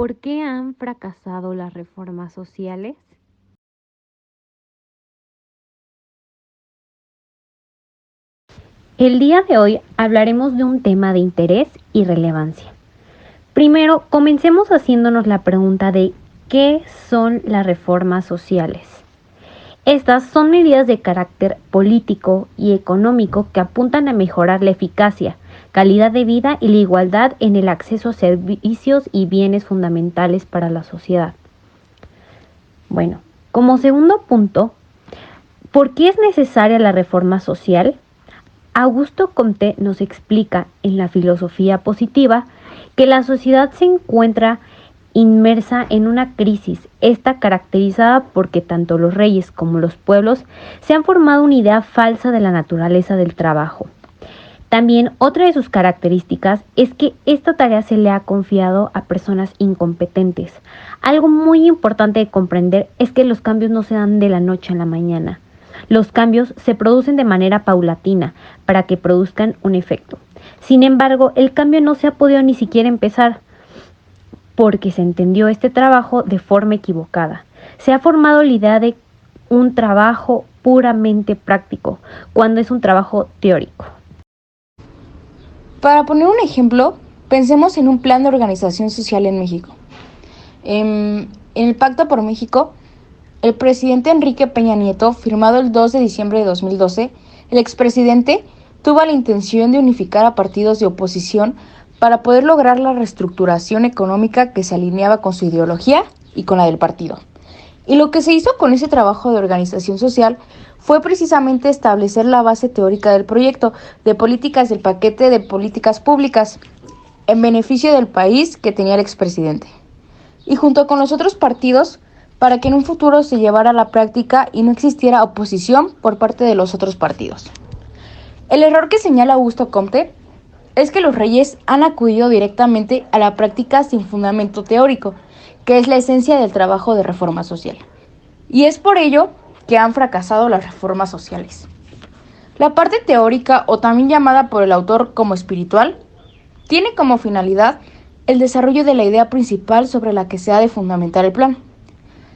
¿Por qué han fracasado las reformas sociales? El día de hoy hablaremos de un tema de interés y relevancia. Primero, comencemos haciéndonos la pregunta de ¿qué son las reformas sociales? Estas son medidas de carácter político y económico que apuntan a mejorar la eficacia, calidad de vida y la igualdad en el acceso a servicios y bienes fundamentales para la sociedad. Bueno, como segundo punto, ¿por qué es necesaria la reforma social? Augusto Comte nos explica en la filosofía positiva que la sociedad se encuentra inmersa en una crisis, esta caracterizada porque tanto los reyes como los pueblos se han formado una idea falsa de la naturaleza del trabajo. También otra de sus características es que esta tarea se le ha confiado a personas incompetentes. Algo muy importante de comprender es que los cambios no se dan de la noche a la mañana. Los cambios se producen de manera paulatina para que produzcan un efecto. Sin embargo, el cambio no se ha podido ni siquiera empezar porque se entendió este trabajo de forma equivocada. Se ha formado la idea de un trabajo puramente práctico, cuando es un trabajo teórico. Para poner un ejemplo, pensemos en un plan de organización social en México. En el Pacto por México, el presidente Enrique Peña Nieto, firmado el 2 de diciembre de 2012, el expresidente tuvo la intención de unificar a partidos de oposición para poder lograr la reestructuración económica que se alineaba con su ideología y con la del partido. Y lo que se hizo con ese trabajo de organización social fue precisamente establecer la base teórica del proyecto de políticas del paquete de políticas públicas en beneficio del país que tenía el expresidente. Y junto con los otros partidos, para que en un futuro se llevara a la práctica y no existiera oposición por parte de los otros partidos. El error que señala Augusto Comte es que los reyes han acudido directamente a la práctica sin fundamento teórico, que es la esencia del trabajo de reforma social. Y es por ello que han fracasado las reformas sociales. La parte teórica, o también llamada por el autor como espiritual, tiene como finalidad el desarrollo de la idea principal sobre la que se ha de fundamentar el plan.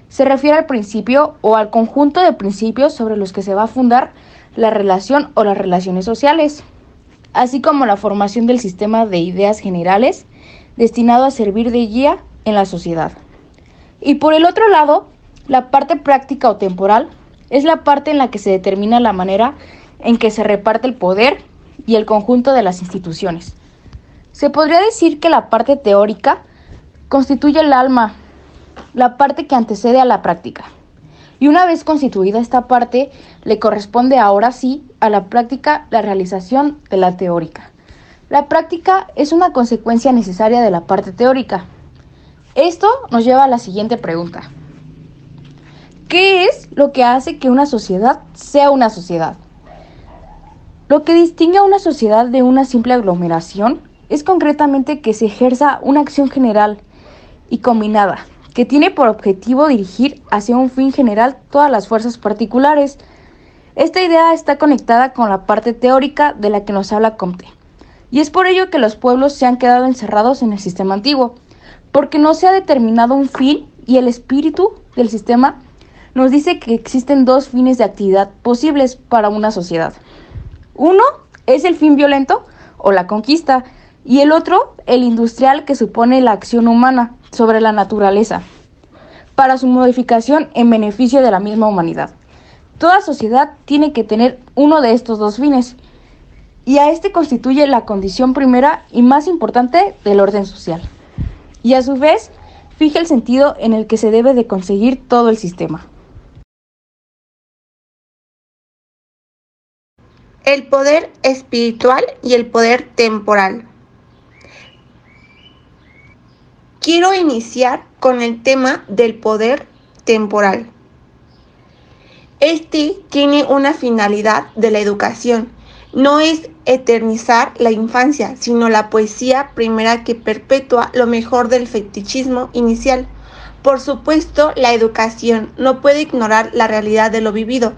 Se refiere al principio o al conjunto de principios sobre los que se va a fundar la relación o las relaciones sociales, así como la formación del sistema de ideas generales destinado a servir de guía en la sociedad. Y por el otro lado, la parte práctica o temporal es la parte en la que se determina la manera en que se reparte el poder y el conjunto de las instituciones. Se podría decir que la parte teórica constituye el alma, la parte que antecede a la práctica. Y una vez constituida esta parte, le corresponde ahora sí a la práctica la realización de la teórica. La práctica es una consecuencia necesaria de la parte teórica. Esto nos lleva a la siguiente pregunta. ¿Qué es lo que hace que una sociedad sea una sociedad? Lo que distingue a una sociedad de una simple aglomeración es concretamente que se ejerza una acción general y combinada, que tiene por objetivo dirigir hacia un fin general todas las fuerzas particulares. Esta idea está conectada con la parte teórica de la que nos habla Comte, y es por ello que los pueblos se han quedado encerrados en el sistema antiguo, porque no se ha determinado un fin y el espíritu del sistema nos dice que existen dos fines de actividad posibles para una sociedad. Uno es el fin violento o la conquista, y el otro, el industrial, que supone la acción humana sobre la naturaleza, para su modificación en beneficio de la misma humanidad. Toda sociedad tiene que tener uno de estos dos fines, y a este constituye la condición primera y más importante del orden social, y a su vez fija el sentido en el que se debe de conseguir todo el sistema. El poder espiritual y el poder temporal. Quiero iniciar con el tema del poder temporal. Este tiene una finalidad de la educación. No es eternizar la infancia, sino la poesía primera que perpetúa lo mejor del fetichismo inicial. Por supuesto, la educación no puede ignorar la realidad de lo vivido,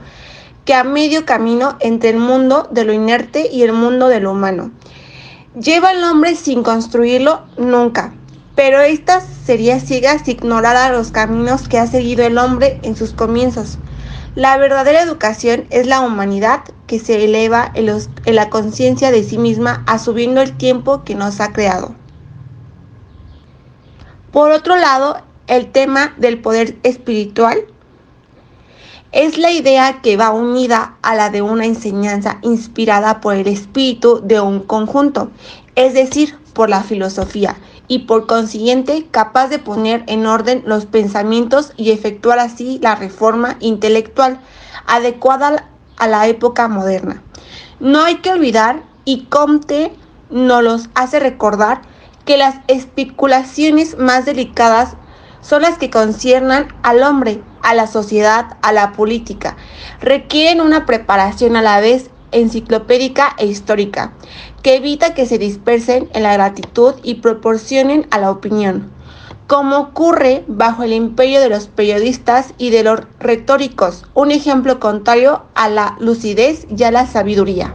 que a medio camino entre el mundo de lo inerte y el mundo de lo humano. Lleva al hombre sin construirlo nunca, pero estas sería ciega si ignorara los caminos que ha seguido el hombre en sus comienzos. La verdadera educación es la humanidad que se eleva en la conciencia de sí misma asumiendo el tiempo que nos ha creado. Por otro lado, el tema del poder espiritual es la idea que va unida a la de una enseñanza inspirada por el espíritu de un conjunto, es decir, por la filosofía, y por consiguiente capaz de poner en orden los pensamientos y efectuar así la reforma intelectual adecuada a la época moderna. No hay que olvidar, y Comte nos los hace recordar, que las especulaciones más delicadas son las que conciernan al hombre, a la sociedad, a la política. Requieren una preparación a la vez enciclopédica e histórica, que evita que se dispersen en la gratitud y proporcionen a la opinión, como ocurre bajo el imperio de los periodistas y de los retóricos, un ejemplo contrario a la lucidez y a la sabiduría.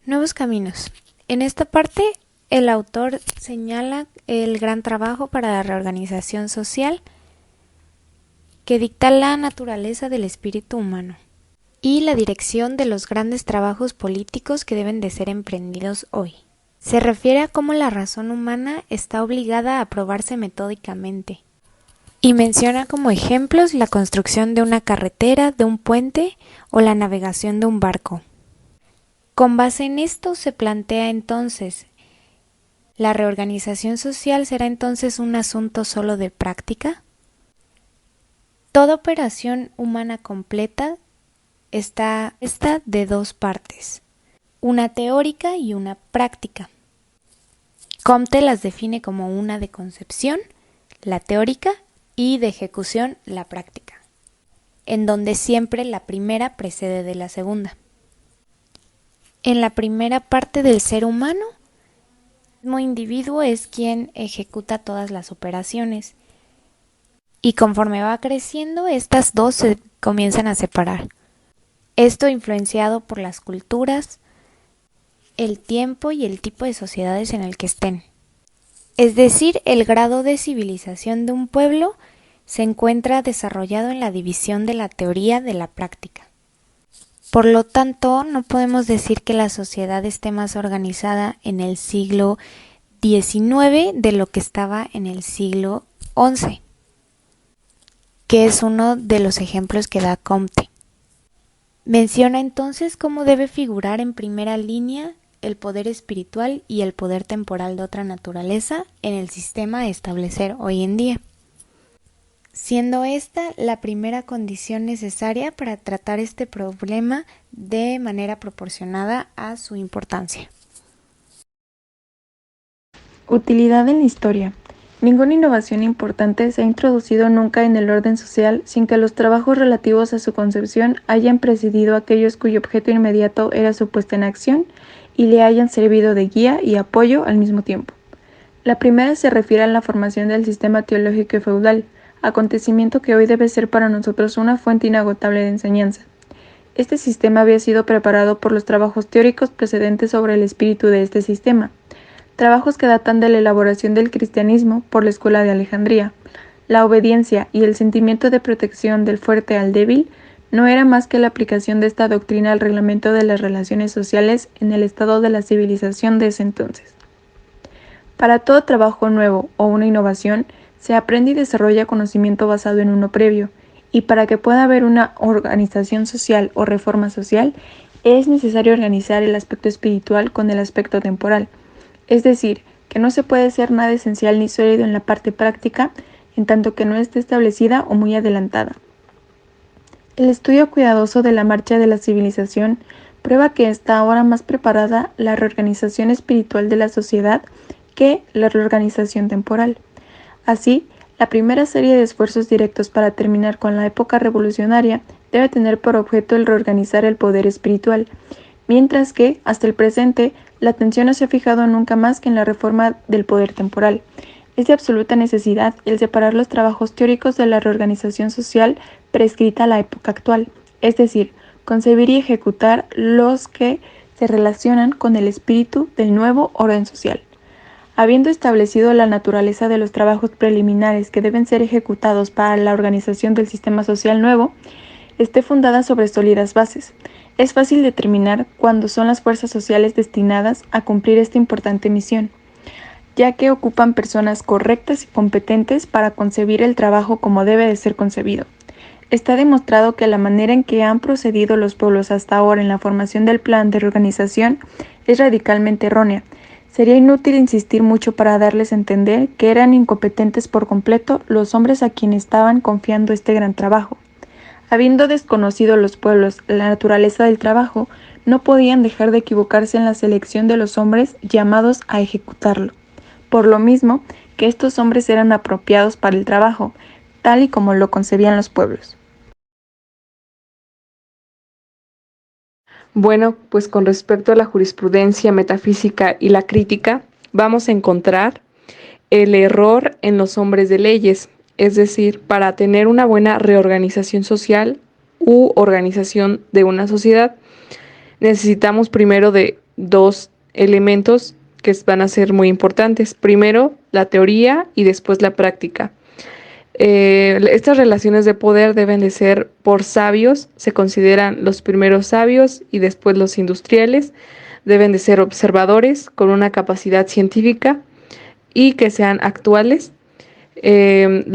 Nuevos caminos. En esta parte, el autor señala el gran trabajo para la reorganización social que dicta la naturaleza del espíritu humano y la dirección de los grandes trabajos políticos que deben de ser emprendidos hoy. Se refiere a cómo la razón humana está obligada a probarse metódicamente y menciona como ejemplos la construcción de una carretera, de un puente o la navegación de un barco. Con base en esto se plantea entonces, ¿la reorganización social será entonces un asunto solo de práctica? Toda operación humana completa está de dos partes, una teórica y una práctica. Comte las define como una de concepción, la teórica, y de ejecución, la práctica, en donde siempre la primera precede de la segunda. En la primera parte del ser humano, el mismo individuo es quien ejecuta todas las operaciones y conforme va creciendo, estas dos se comienzan a separar. Esto influenciado por las culturas, el tiempo y el tipo de sociedades en el que estén. Es decir, el grado de civilización de un pueblo se encuentra desarrollado en la división de la teoría de la práctica. Por lo tanto, no podemos decir que la sociedad esté más organizada en el siglo XIX de lo que estaba en el siglo XI, que es uno de los ejemplos que da Comte. Menciona entonces cómo debe figurar en primera línea el poder espiritual y el poder temporal de otra naturaleza en el sistema a establecer hoy en día, siendo esta la primera condición necesaria para tratar este problema de manera proporcionada a su importancia. Utilidad en la historia. Ninguna innovación importante se ha introducido nunca en el orden social sin que los trabajos relativos a su concepción hayan precedido a aquellos cuyo objeto inmediato era su puesta en acción y le hayan servido de guía y apoyo al mismo tiempo. La primera se refiere a la formación del sistema teológico y feudal, acontecimiento que hoy debe ser para nosotros una fuente inagotable de enseñanza. Este sistema había sido preparado por los trabajos teóricos precedentes sobre el espíritu de este sistema, trabajos que datan de la elaboración del cristianismo por la Escuela de Alejandría. La obediencia y el sentimiento de protección del fuerte al débil no era más que la aplicación de esta doctrina al reglamento de las relaciones sociales en el estado de la civilización de ese entonces. Para todo trabajo nuevo o una innovación, se aprende y desarrolla conocimiento basado en uno previo, y para que pueda haber una organización social o reforma social, es necesario organizar el aspecto espiritual con el aspecto temporal, es decir, que no se puede ser nada esencial ni sólido en la parte práctica, en tanto que no esté establecida o muy adelantada. El estudio cuidadoso de la marcha de la civilización prueba que está ahora más preparada la reorganización espiritual de la sociedad que la reorganización temporal. Así, la primera serie de esfuerzos directos para terminar con la época revolucionaria debe tener por objeto el reorganizar el poder espiritual, mientras que, hasta el presente, la atención no se ha fijado nunca más que en la reforma del poder temporal. Es de absoluta necesidad el separar los trabajos teóricos de la reorganización social prescrita a la época actual, es decir, concebir y ejecutar los que se relacionan con el espíritu del nuevo orden social. Habiendo establecido la naturaleza de los trabajos preliminares que deben ser ejecutados para la organización del sistema social nuevo, esté fundada sobre sólidas bases. Es fácil determinar cuándo son las fuerzas sociales destinadas a cumplir esta importante misión, ya que ocupan personas correctas y competentes para concebir el trabajo como debe de ser concebido. Está demostrado que la manera en que han procedido los pueblos hasta ahora en la formación del plan de reorganización es radicalmente errónea. Sería inútil insistir mucho para darles a entender que eran incompetentes por completo los hombres a quienes estaban confiando este gran trabajo. Habiendo desconocido los pueblos la naturaleza del trabajo, no podían dejar de equivocarse en la selección de los hombres llamados a ejecutarlo. Por lo mismo que estos hombres eran apropiados para el trabajo, tal y como lo concebían los pueblos. Bueno, pues con respecto a la jurisprudencia metafísica y la crítica, vamos a encontrar el error en los hombres de leyes, es decir, para tener una buena reorganización social u organización de una sociedad, necesitamos primero de dos elementos que van a ser muy importantes. Primero, la teoría y después la práctica. Estas relaciones de poder deben de ser por sabios, se consideran los primeros sabios y después los industriales, deben de ser observadores con una capacidad científica y que sean actuales, deben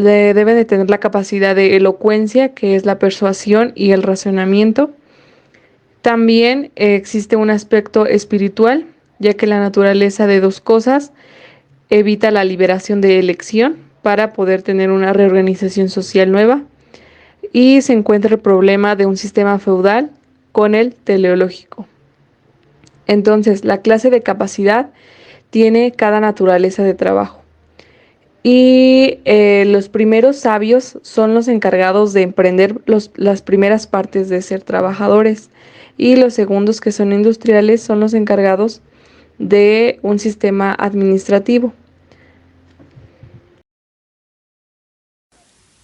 de tener la capacidad de elocuencia, que es la persuasión y el razonamiento. También existe un aspecto espiritual, ya que la naturaleza de dos cosas evita la liberación de elección para poder tener una reorganización social nueva, y se encuentra el problema de un sistema feudal con el teleológico. Entonces, la clase de capacidad tiene cada naturaleza de trabajo. Y los primeros sabios son los encargados de emprender las primeras partes de ser trabajadores, y los segundos, que son industriales, son los encargados de un sistema administrativo.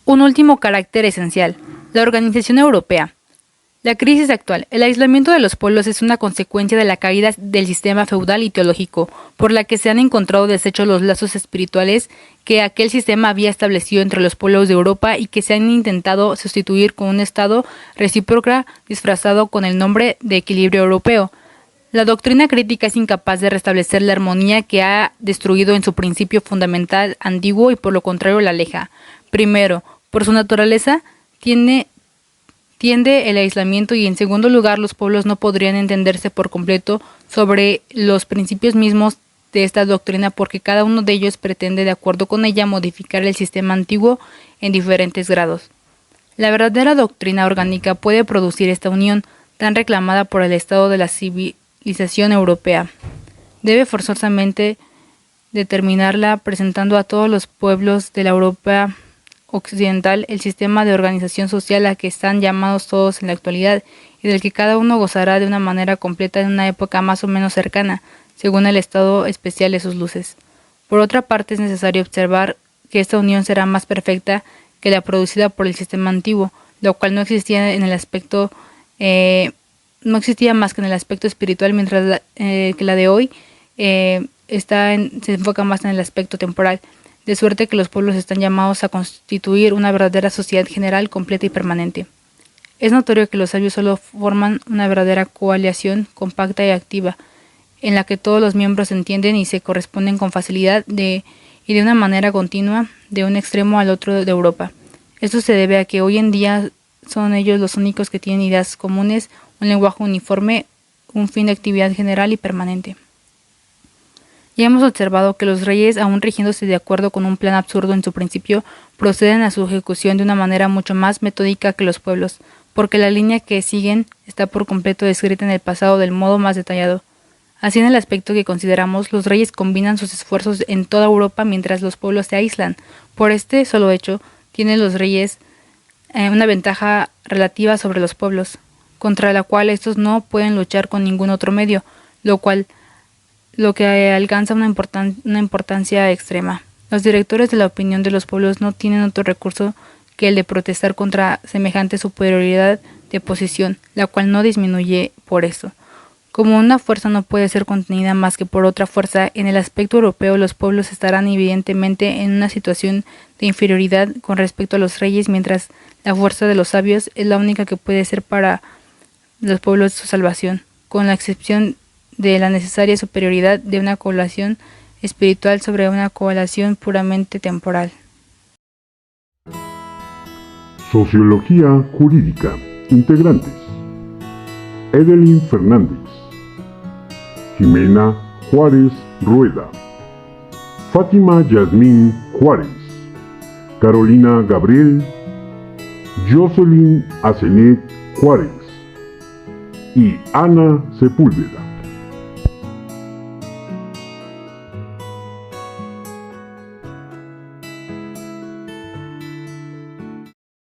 Un último carácter esencial, la organización europea. La crisis actual, el aislamiento de los pueblos es una consecuencia de la caída del sistema feudal y teológico, por la que se han encontrado deshechos los lazos espirituales que aquel sistema había establecido entre los pueblos de Europa y que se han intentado sustituir con un estado recíproco disfrazado con el nombre de equilibrio europeo. La doctrina crítica es incapaz de restablecer la armonía que ha destruido en su principio fundamental antiguo y por lo contrario la aleja. Primero, por su naturaleza, tiende el aislamiento, y en segundo lugar, los pueblos no podrían entenderse por completo sobre los principios mismos de esta doctrina, porque cada uno de ellos pretende, de acuerdo con ella, modificar el sistema antiguo en diferentes grados. La verdadera doctrina orgánica puede producir esta unión tan reclamada por el estado de la civilización europea. Debe forzosamente determinarla presentando a todos los pueblos de la Europa occidental el sistema de organización social a que están llamados todos en la actualidad, y del que cada uno gozará de una manera completa en una época más o menos cercana, según el estado especial de sus luces. Por otra parte, es necesario observar que esta unión será más perfecta que la producida por el sistema antiguo, lo cual no existía en el aspecto no existía más que en el aspecto espiritual, mientras que la de hoy se enfoca más en el aspecto temporal, de suerte que los pueblos están llamados a constituir una verdadera sociedad general, completa y permanente. Es notorio que los sabios solo forman una verdadera coalición compacta y activa, en la que todos los miembros se entienden y se corresponden con facilidad y de una manera continua de un extremo al otro de Europa. Esto se debe a que hoy en día son ellos los únicos que tienen ideas comunes, un lenguaje uniforme, un fin de actividad general y permanente. Ya hemos observado que los reyes, aun rigiéndose de acuerdo con un plan absurdo en su principio, proceden a su ejecución de una manera mucho más metódica que los pueblos, porque la línea que siguen está por completo descrita en el pasado del modo más detallado. Así, en el aspecto que consideramos, los reyes combinan sus esfuerzos en toda Europa mientras los pueblos se aíslan. Por este solo hecho, tienen los reyes una ventaja relativa sobre los pueblos, contra la cual estos no pueden luchar con ningún otro medio, lo que alcanza una importancia extrema. Los directores de la opinión de los pueblos no tienen otro recurso que el de protestar contra semejante superioridad de posición, la cual no disminuye por eso. Como una fuerza no puede ser contenida más que por otra fuerza, en el aspecto europeo los pueblos estarán evidentemente en una situación de inferioridad con respecto a los reyes, mientras la fuerza de los sabios es la única que puede ser para los pueblos su salvación, con la excepción de la necesaria superioridad de una coalición espiritual sobre una coalición puramente temporal. Sociología Jurídica. Integrantes: Edelyn Fernández, Jimena Juárez Rueda, Fátima Yasmín Juárez, Carolina Gabriel, Jocelyn Asenet Juárez y Ana Sepúlveda.